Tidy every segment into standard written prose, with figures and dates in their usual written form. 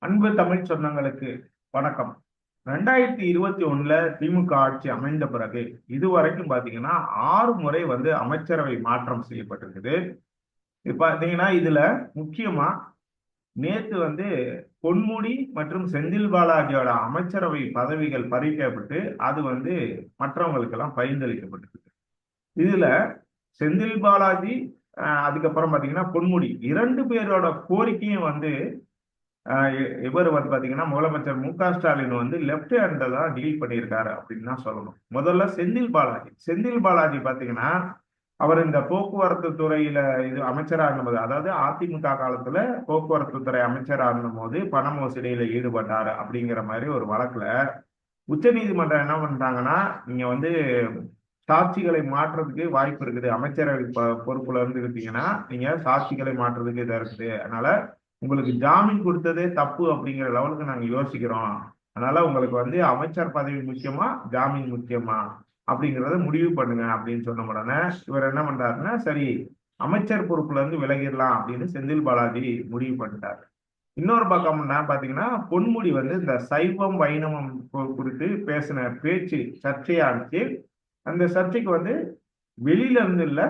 அன்பு தமிழ் சொந்தங்களுக்கு வணக்கம். 2021 திமுக ஆட்சி அமைந்த பிறகு இதுவரைக்கும் பாத்தீங்கன்னா 6 முறை அமைச்சரவை மாற்றம் செய்யப்பட்டிருக்குது. இது பாத்தீங்கன்னா இதுல முக்கியமா நேத்து பொன்முடி மற்றும் செந்தில் பாலாஜியோட அமைச்சரவை பதவிகள் பறிக்கப்பட்டு அது மற்றவங்களுக்கு எல்லாம் பரிந்துரைக்கப்பட்டிருக்கு. இதுல செந்தில் பாலாஜி அதுக்கப்புறம் பாத்தீங்கன்னா பொன்முடி 2 பேரோட கோரிக்கையும் இவர் பாத்தீங்கன்னா முதலமைச்சர் மு.க. ஸ்டாலின் லெப்ட் ஹேண்ட்ல தான் டீல் பண்ணியிருக்காரு அப்படின்னு தான் சொல்லணும். முதல்ல செந்தில் பாலாஜி பாத்தீங்கன்னா அவர் இந்த போக்குவரத்து துறையில இது அமைச்சரா இருந்தபோது, அதாவது அதிமுக காலத்துல போக்குவரத்து துறை அமைச்சரா இருந்தபோது பண மோசடியில ஈடுபட்டாரு அப்படிங்கிற மாதிரி ஒரு வழக்குல உச்ச நீதிமன்றம் என்ன பண்றாங்கன்னா, நீங்க சாட்சிகளை மாற்றுறதுக்கு வாய்ப்பு இருக்குது. அமைச்சரவை பொறுப்புல இருந்து இருந்தீங்கன்னா நீங்க சாட்சிகளை மாற்றுறதுக்கு இதா இருக்குது. அதனால உங்களுக்கு ஜாமீன் கொடுத்ததே தப்பு அப்படிங்கிற லெவலுக்கு நாங்க யோசிக்கிறோம். அதனால உங்களுக்கு அமைச்சர் பதவி முக்கியமா, ஜாமீன் முக்கியமா அப்படிங்கிறத முடிவு பண்ணுங்க அப்படின்னு சொன்ன உடனே இவர் என்ன பண்றாருன்னா, சரி அமைச்சர் பொறுப்புல இருந்து விலகிடலாம் அப்படின்னு செந்தில் பாலாஜி முடிவு பண்ணிட்டாரு. இன்னொரு பக்கம் பாத்தீங்கன்னா பொன்முடி இந்த சைவம் வைணவம் குறித்து பேசின பேச்சு சர்ச்சையா இருந்துச்சு. அந்த சர்ச்சைக்கு வெளியில இருந்து இல்ல,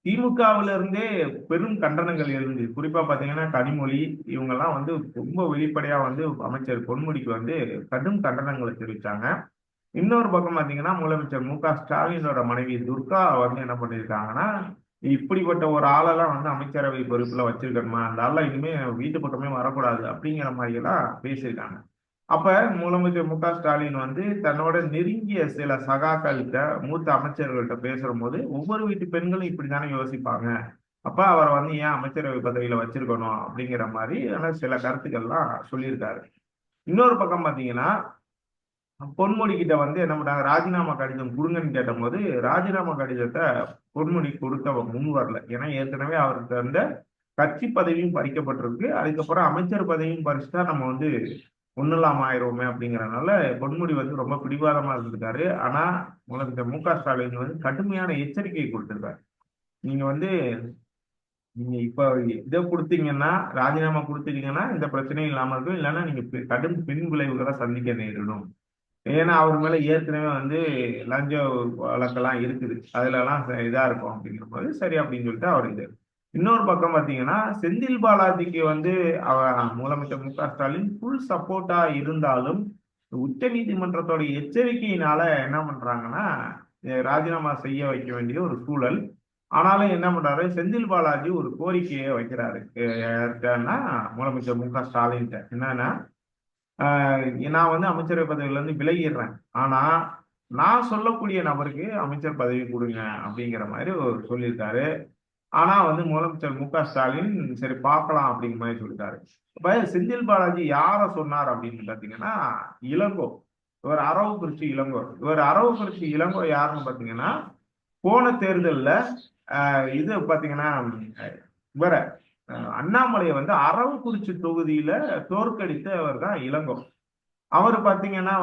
திமுகவில இருந்தே பெரும் கண்டனங்கள் எழுந்து, குறிப்பா பாத்தீங்கன்னா கனிமொழி இவங்க எல்லாம் ரொம்ப வெளிப்படையா அமைச்சர் பொன்முடிக்கு கடும் கண்டனங்களை தெரிவிச்சாங்க. இன்னொரு பக்கம் பாத்தீங்கன்னா முதலமைச்சர் மு.க. ஸ்டாலினோட மனைவி துர்கா என்ன பண்ணிருக்காங்கன்னா, இப்படிப்பட்ட ஒரு ஆளெல்லாம் அமைச்சரவை பொறுப்புல வச்சிருக்கணுமா, அந்த ஆளெல்லாம் இனிமே வீட்டு பக்கமே வரக்கூடாது அப்படிங்கிற மாதிரி எல்லாம் பேசியிருக்காங்க. அப்ப முதலமைச்சர் மு.க. ஸ்டாலின் தன்னோட நெருங்கிய சில சகாக்கள்கிட்ட, மூத்த அமைச்சர்கள்ட்ட பேசுற போது ஒவ்வொரு வீட்டு பெண்களும் இப்படித்தானே யோசிப்பாங்க. அப்ப அவரை ஏன் அமைச்சரவை பதவியில வச்சிருக்கணும் அப்படிங்கிற மாதிரி சில கருத்துக்கள்லாம் சொல்லியிருக்காரு. இன்னொரு பக்கம் பாத்தீங்கன்னா பொன்முடி கிட்ட என்ன பண்ணாங்க, ராஜினாமா கடிதம் கொடுங்கன்னு கேட்ட போது ராஜினாமா கடிதத்தை பொன்முடி கொடுக்க முன் வரல. ஏன்னா ஏற்கனவே அவருக்கு கட்சி பதவியும் பறிக்கப்பட்டிருக்கு. அதுக்கப்புறம் அமைச்சர் பதவியும் பறிச்சுட்டா நம்ம ஒண்ணு இல்லாம ஆயிருவோமே அப்படிங்கறதுனால பொன்முடி ரொம்ப பிடிவாதமா இருந்திருக்காரு. ஆனா முதலமைச்சர் மு.க. ஸ்டாலின் கடுமையான எச்சரிக்கை கொடுத்திருக்காரு. நீங்க நீங்க இப்ப இதை கொடுத்தீங்கன்னா, ராஜினாமா கொடுத்தீங்கன்னா இந்த பிரச்சனையும் இல்லாம இருக்கும். இல்லைன்னா நீங்க கடும் பின் விளைவுகளை சந்திக்க நேரிடும். ஏன்னா அவர் மேல ஏற்கனவே லஞ்ச வழக்கெல்லாம் இருக்குது. அதுல எல்லாம் இதா இருக்கும் அப்படிங்கிற போது சரி அப்படின்னு சொல்லிட்டு அவர் இது. இன்னொரு பக்கம் பாத்தீங்கன்னா செந்தில் பாலாஜிக்கு முதலமைச்சர் மு.க. ஸ்டாலின் ஃபுல் சப்போர்ட்டா இருந்தாலும் உச்ச நீதிமன்றத்தோட எச்சரிக்கையினால என்ன பண்றாங்கன்னா ராஜினாமா செய்ய வைக்க வேண்டிய ஒரு சூழல். ஆனாலும் என்ன பண்றாரு, செந்தில் பாலாஜி ஒரு கோரிக்கையை வைக்கிறாரு. யார்கிட்டன்னா முதலமைச்சர் மு.க. ஸ்டாலின் என்னன்னா, நான் அமைச்சரவை பதவியில இருந்து விலகிடுறேன். ஆனா நான் சொல்லக்கூடிய நபருக்கு அமைச்சர் பதவி கொடுங்க அப்படிங்கிற மாதிரி சொல்லியிருக்காரு. ஆனா முதலமைச்சர் மு.க. ஸ்டாலின் சரி பார்க்கலாம் அப்படிங்கிற மாதிரி சொல்லிட்டாரு. இப்ப செந்தில் பாலாஜி யார சொன்னார் அப்படின்னு பாத்தீங்கன்னா, இளங்கோ. இவர் அரவக்குறிச்சி இளங்கோ யாருன்னு பாத்தீங்கன்னா, போன தேர்தல்ல இது பாத்தீங்கன்னா இவர அண்ணாமலையை அரவக்குறிச்சி தொகுதியில தோற்கடித்தவர் தான் இளங்கோ. அவர் பாத்தீங்கன்னா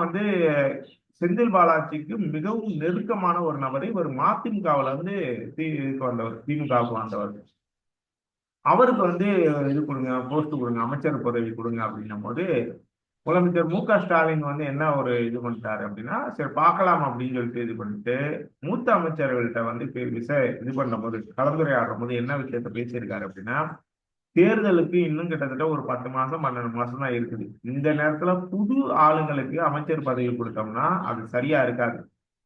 செந்தில் பாலாஜிக்கு மிகவும் நெருக்கமான ஒரு நபர். இவர் மதிமுகவுல திமுகவுக்கு வந்தவர். அவருக்கு இது கொடுங்க, போஸ்ட் கொடுங்க, அமைச்சர் பதவி கொடுங்க அப்படின்னும் போது முதலமைச்சர் மு.க. ஸ்டாலின் என்ன ஒரு இது பண்ணிட்டாரு அப்படின்னா, சரி பார்க்கலாம் அப்படின்னு சொல்லிட்டு இது பண்ணிட்டு மூத்த அமைச்சர்கள்ட்ட இது பண்ணும் போது, கலந்துரையாடும் போது என்ன விஷயத்த பேசியிருக்காரு அப்படின்னா, தேர்தலுக்கு இன்னும் கிட்டத்தட்ட ஒரு 10 மாசம் 12 மாசம் தான் இருக்குது. இந்த நேரத்துல புது ஆளுங்களுக்கு அமைச்சர் பதவி கொடுத்தோம்னா அது சரியா இருக்காது.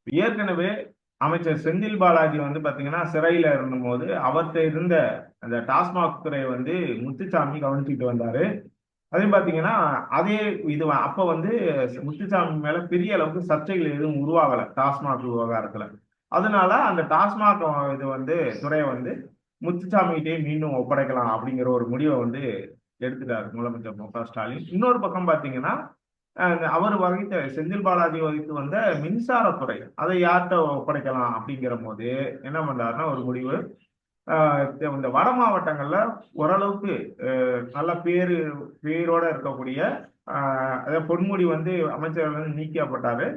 ஏற்கனவே அமைச்சர் செந்தில் பாலாஜி பாத்தீங்கன்னா சிறையில இருந்தபோது அவர்கிட்ட இருந்த அந்த டாஸ்மாக் துறை முத்துசாமி கவனிச்சுட்டு வந்தாரு. அதே பாத்தீங்கன்னா அதே இது அப்ப முத்துசாமி மேல பெரிய அளவுக்கு சர்ச்சைகள் எதுவும் உருவாகல டாஸ்மாக் விவகாரத்துல. அதனால அந்த டாஸ்மாக் இது துறையை முத்துசாமிகிட்டே மீண்டும் ஒப்படைக்கலாம் அப்படிங்கிற ஒரு முடிவை எடுத்துட்டாரு முதலமைச்சர் மு.க. ஸ்டாலின். இன்னொரு பக்கம் பாத்தீங்கன்னா அவர் வகித்த செந்தில் பாலாஜி வகித்து வந்த மின்சாரத்துறை அதை யார்கிட்ட ஒப்படைக்கலாம் அப்படிங்கிற போது என்ன பண்றாருன்னா ஒரு முடிவு, இந்த வட மாவட்டங்கள்ல ஓரளவுக்கு நல்ல பேரோட இருக்கக்கூடிய அதாவது பொன்முடி அமைச்சர்கள் நீக்கப்பட்டாரு.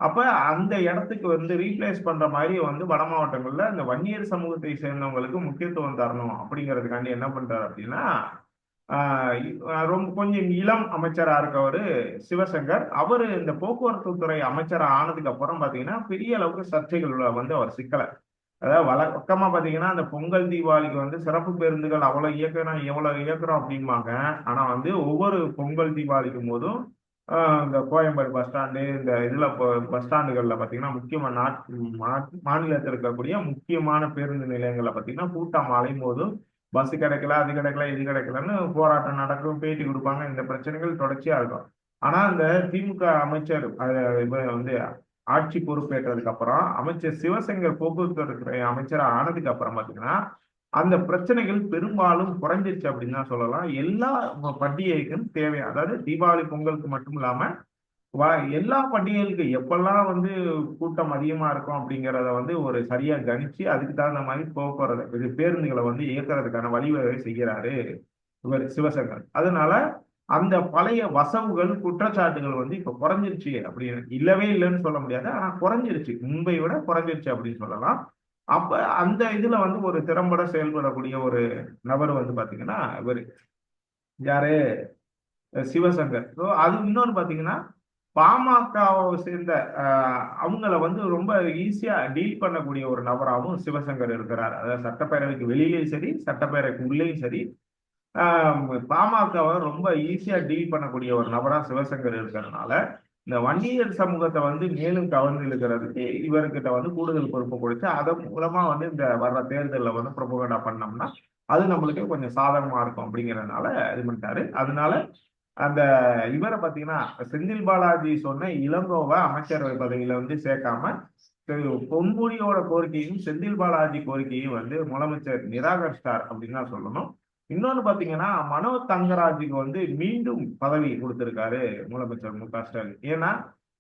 அப்ப அந்த இடத்துக்கு ரீப்ளேஸ் பண்ற மாதிரி வட மாவட்டங்கள்ல இந்த வன்னியர் சமூகத்தை சேர்ந்தவங்களுக்கு முக்கியத்துவம் தரணும் அப்படிங்கிறதுக்காண்டி என்ன பண்றாரு அப்படின்னா, ரொம்ப கொஞ்சம் இளம் அமைச்சரா இருக்கவரு சிவசங்கர். அவரு இந்த போக்குவரத்து துறை அமைச்சர் ஆனதுக்கு அப்புறம் பாத்தீங்கன்னா பெரிய அளவுக்கு சர்ச்சைகள்ல வந்து அவர் சிக்கல. அதாவது வழக்கமா பாத்தீங்கன்னா அந்த பொங்கல் தீபாவளிக்கு வந்து சிறப்பு பேருந்துகள் அவ்வளவு இயக்குறோம் எவ்வளவு இயக்குறோம் அப்படிம்பாங்க. ஆனா வந்து ஒவ்வொரு பொங்கல் தீபாவளிக்கும் போதும் இந்த கோயம்பேடு பஸ் ஸ்டாண்டு இந்த இதுல பஸ் ஸ்டாண்டுகள்ல பாத்தீங்கன்னா முக்கியமான மாநிலத்தில் இருக்கக்கூடிய முக்கியமான பேருந்து நிலையங்கள்ல பாத்தீங்கன்னா கூட்டம் அலையும் போதும் பஸ் கிடைக்கல அது கிடைக்கல இது கிடைக்கலன்னு போராட்டம் நடக்கும், பேட்டி கொடுப்பாங்க. இந்த பிரச்சனைகள் தொடர்ச்சியா இருக்கும். ஆனா இந்த திமுக அமைச்சர் இவர் வந்து ஆட்சி பொறுப்பேற்றதுக்கு அப்புறம் அமைச்சர் சிவசங்கர் போக்குவரத்து துறை அமைச்சர் ஆனதுக்கு அப்புறம் பாத்தீங்கன்னா அந்த பிரச்சனைகள் பெரும்பாலும் குறைஞ்சிருச்சு அப்படின்னு தான் சொல்லலாம். எல்லா பண்டிகைக்கும் தேவை, அதாவது தீபாவளி பொங்கலுக்கு மட்டும் இல்லாம எல்லா பண்டிகைகளுக்கு எப்பெல்லாம் வந்து கூட்டம் அதிகமா இருக்கும் அப்படிங்கிறத வந்து ஒரு சரியா கணிச்சு அதுக்கு தகுந்த மாதிரி போக்குவரத்து இது பேருந்துகளை வந்து இயக்குறதுக்கான வழிவகை செய்கிறாரு இவர் சிவசங்கர். அதனால அந்த பழைய வசவுகள் குற்றச்சாட்டுகள் வந்து இப்ப குறைஞ்சிருச்சு அப்படின்னு இல்லவே இல்லைன்னு சொல்ல முடியாது, ஆனா குறைஞ்சிருச்சு, முன்பை விட குறைஞ்சிருச்சு அப்படின்னு சொல்லலாம். அப்ப அந்த இதுல வந்து ஒரு திறம்பட செயல்படக்கூடிய ஒரு நபர் வந்து பாத்தீங்கன்னா இவர் யாரு, சிவசங்கர். ஸோ அது இன்னொன்று பாத்தீங்கன்னா பாமகவை சேர்ந்த அவங்கள வந்து ரொம்ப ஈஸியா டீல் பண்ணக்கூடிய ஒரு நபராகவும் சிவசங்கர் இருக்கிறார். அதாவது சட்டப்பேரவைக்கு வெளியிலேயும் சரி சட்டப்பேரவைக்கு உள்ளேயும் சரி பாமகவை ரொம்ப ஈஸியா டீல் பண்ணக்கூடிய ஒரு நபரா சிவசங்கர் இருக்கிறதுனால இந்த வன்னியர் சமூகத்தை வந்து மேலும் கவர்ந்து இழுக்கிறதுக்கு இவர்கிட்ட வந்து கூடுதல் பொறுப்பு கொடுத்து அதன் மூலமா வந்து இந்த வர்ற தேர்தலில் வந்து ப்ரொபகண்டா பண்ணோம்னா அது நம்மளுக்கு கொஞ்சம் சாதகமா இருக்கும் அப்படிங்கறதுனால இது பண்ணிட்டாரு. அதனால அந்த இவரை பாத்தீங்கன்னா செந்தில் பாலாஜி சொன்ன இளங்கோவை அமைச்சரவை பதவியில வந்து சேர்க்காம பொன்முடியோட கோரிக்கையும் செந்தில் பாலாஜி கோரிக்கையும் வந்து முதலமைச்சர் நிராகரிச்சிட்டார் அப்படின்னு தான் சொல்லணும். இன்னொன்னு பாத்தீங்கன்னா மனோ தங்கராஜுக்கு வந்து மீண்டும் பதவி கொடுத்திருக்காரு முதலமைச்சர் மு.க.ஸ்டாலின். ஏன்னா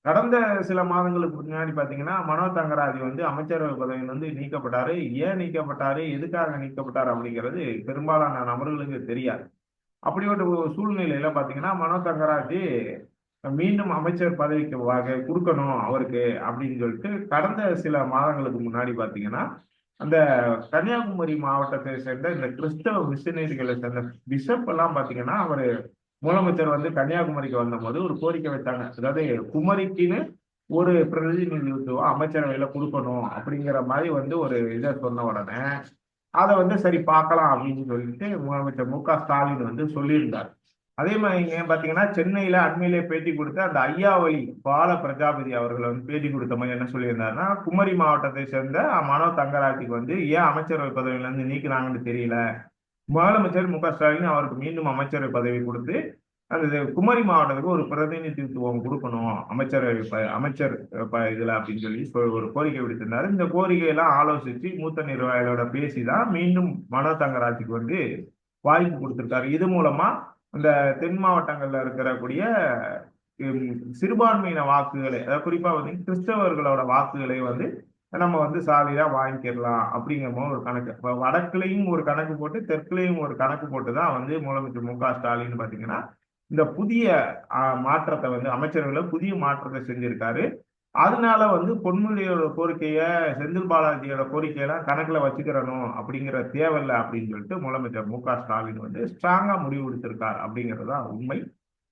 கடந்த சில மாதங்களுக்கு முன்னாடி பாத்தீங்கன்னா மனோ தங்கராஜ் வந்து அமைச்சரவை பதவியில் வந்து நீக்கப்பட்டாரு. ஏன் நீக்கப்பட்டாரு, எதுக்காக நீக்கப்பட்டாரு அப்படிங்கிறது பெரும்பாலான நபர்களுக்கு தெரியாது. அப்படிப்பட்ட ஒரு சூழ்நிலையில பாத்தீங்கன்னா மனோ தங்கராஜ் மீண்டும் அமைச்சர் பதவிக்கு கொடுக்கணும் அவருக்கு அப்படின்னு சொல்லிட்டு கடந்த சில மாதங்களுக்கு முன்னாடி பாத்தீங்கன்னா அந்த கன்னியாகுமரி மாவட்டத்தை சேர்ந்த இந்த கிறிஸ்தவ மிஷினரிகளை சேர்ந்த பிஷப் எல்லாம் பாத்தீங்கன்னா அவரு முதலமைச்சர் வந்து கன்னியாகுமரிக்கு வந்தபோது ஒரு கோரிக்கை வைத்தாங்க. அதாவது குமரிக்குன்னு ஒரு பிரதிநிதித்துவம் அமைச்சரவையில கொடுக்கணும் அப்படிங்கிற மாதிரி வந்து ஒரு இதை சொன்ன உடனே அதை வந்து சரி பார்க்கலாம் அப்படின்னு சொல்லிட்டு முதலமைச்சர் மு.க.ஸ்டாலின் வந்து சொல்லியிருந்தார். அதே மாதிரி இங்க பாத்தீங்கன்னா சென்னையில அண்மையிலே பேட்டி கொடுத்த அந்த ஐயாவளி பால பிரஜாபதி அவர்கள் வந்து பேட்டி கொடுத்த மாதிரி என்ன சொல்லியிருந்தாருன்னா குமரி மாவட்டத்தை சேர்ந்த மனோ தங்கராஜுக்கு வந்து ஏன் அமைச்சரவை பதவியில இருந்து நீக்கினாங்கன்னு தெரியல, முதலமைச்சர் மு.க.ஸ்டாலின் அவருக்கு மீண்டும் அமைச்சரவை பதவி கொடுத்து அந்த குமரி மாவட்டத்துக்கு ஒரு பிரதிநிதித்துவம் கொடுக்கணும் அமைச்சர் இதுல அப்படின்னு சொல்லி ஒரு கோரிக்கை விடுத்திருந்தாரு. இந்த கோரிக்கையெல்லாம் ஆலோசிச்சு மூத்த நிர்வாகிகளோட பேசிதான் மீண்டும் மனோ தங்கராஜுக்கு வந்து வாய்ப்பு கொடுத்திருக்காரு. இது மூலமா அந்த தென் மாவட்டங்கள்ல இருக்கக்கூடிய சிறுபான்மையின வாக்குகளை, அதாவது குறிப்பா வந்து கிறிஸ்தவர்களோட வாக்குகளை வந்து நம்ம வந்து சாலியா வாங்கிக்கலாம் அப்படிங்கிற மாதிரி ஒரு கணக்கு. இப்போ வடக்குலையும் ஒரு கணக்கு போட்டு தெற்குலையும் ஒரு கணக்கு போட்டு தான் வந்து முதலமைச்சர் மு.க.ஸ்டாலின் பாத்தீங்கன்னா இந்த புதிய மாற்றத்தை வந்து அமைச்சர்களை புதிய மாற்றத்தை செஞ்சிருக்காரு. அதனால வந்து பொன்முடியோட கோரிக்கைய செந்தில் பாலாஜியோட கோரிக்கையெல்லாம் கணக்குல வச்சுக்கிறணும் அப்படிங்கிற தேவையில்லை அப்படின்னு சொல்லிட்டு முதலமைச்சர் மு.க.ஸ்டாலின் வந்து ஸ்ட்ராங்கா முடிவு எடுத்திருக்கார் அப்படிங்கிறது தான் உண்மை.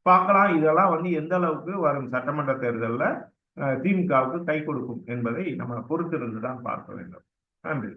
பார்க்கலாம் இதெல்லாம் வந்து எந்த அளவுக்கு வரும் சட்டமன்ற தேர்தலில் திமுகவுக்கு கை கொடுக்கும் என்பதை நம்ம பொறுத்திருந்து தான் பார்க்க வேண்டும். நன்றி.